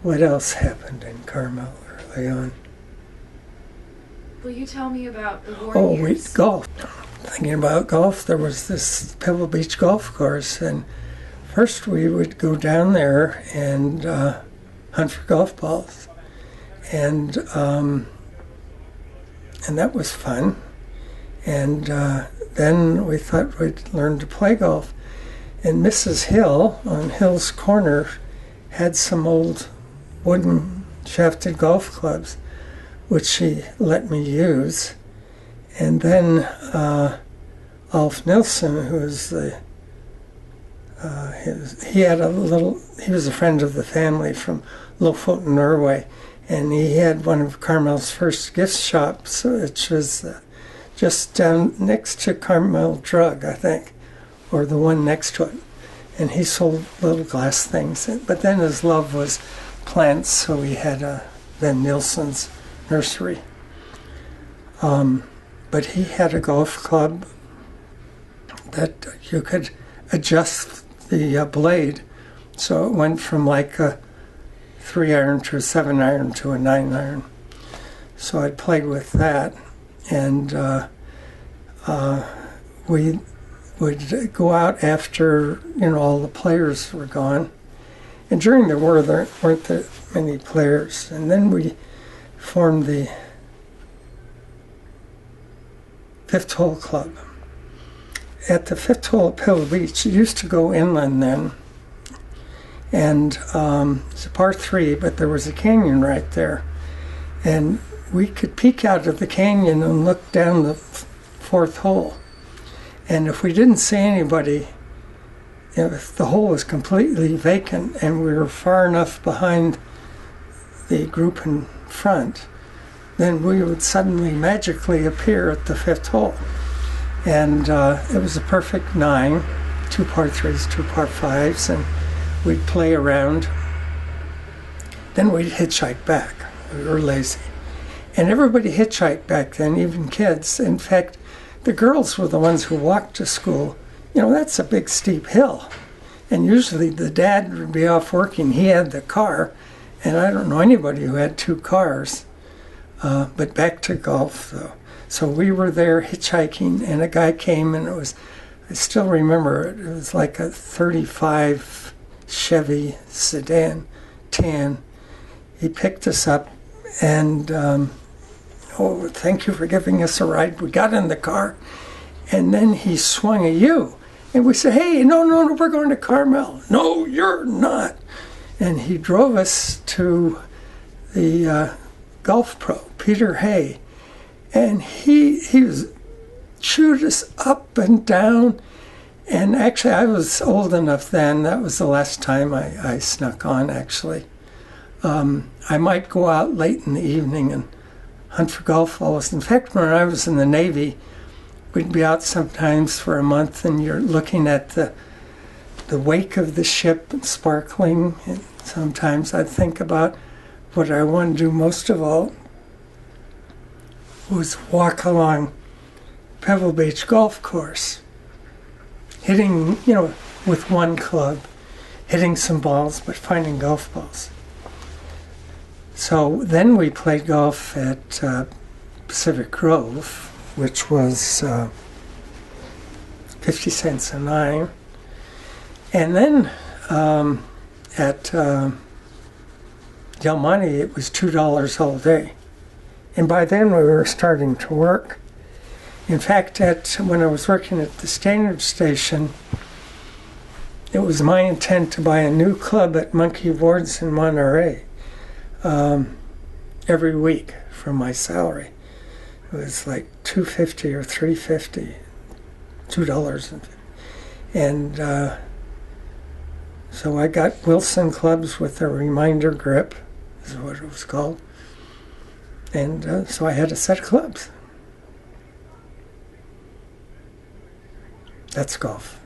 what else happened in Carmel early on? Will you tell me about the war Oh, years? golf. Thinking about golf, there was this Pebble Beach golf course, and first we would go down there and hunt for golf balls, and that was fun. And then we thought we'd learn to play golf. And Mrs. Hill on Hill's Corner had some old wooden shafted golf clubs, which she let me use. And then Alf Nilsson, who was he was a friend of the family from Lofoten, Norway, and he had one of Carmel's first gift shops, which was just down next to Carmel Drug, I think, or the one next to it. And he sold little glass things. But then his love was plants, so he had Van Nilsson's nursery. But he had a golf club that you could adjust the blade, so it went from like a 3-iron to a 7-iron to a 9-iron. So I played with that, and we would go out after all the players were gone. And during the war, there weren't that many players. And then we formed the Fifth Hole Club. At the Fifth Hole at Pebble Beach, it used to go inland then. And it's a par 3, but there was a canyon right there. And we could peek out of the canyon and look down the fourth hole. And if we didn't see anybody, if the hole was completely vacant and we were far enough behind the group in front, then we would suddenly magically appear at the fifth hole. And it was a perfect 9, 2 par 3s, 2 par 5s, and we'd play around. Then we'd hitchhike back. We were lazy. And everybody hitchhiked back then, even kids. In fact, the girls were the ones who walked to school. That's a big steep hill. And usually the dad would be off working. He had the car, and I don't know anybody who had 2 cars. But back to golf, though. So we were there hitchhiking, and a guy came, and I still remember it. It was like a 35 Chevy sedan, tan. He picked us up, and oh, thank you for giving us a ride. We got in the car, and then he swung a U. And we said, hey, no, we're going to Carmel. No, you're not. And he drove us to the golf pro, Peter Hay. And he was chewed us up and down. And actually, I was old enough then. That was the last time I snuck on, actually. I might go out late in the evening and hunt for golf balls. In fact, when I was in the Navy, we'd be out sometimes for a month, and you're looking at the wake of the ship sparkling. And sometimes I'd think about what I wanted to do most of all was walk along Pebble Beach golf course, hitting, with one club, hitting some balls, but finding golf balls. So then we played golf at Pacific Grove, which was 50 cents a 9. And then at Del Monte, it was $2 all day. And by then we were starting to work. In fact, when I was working at the Standard Station, it was my intent to buy a new club at Monkey Ward's in Monterey every week from my salary. It was like $2.50 or $3.50, $2. And so I got Wilson clubs with a reminder grip, is what it was called. And so I had a set of clubs. That's golf.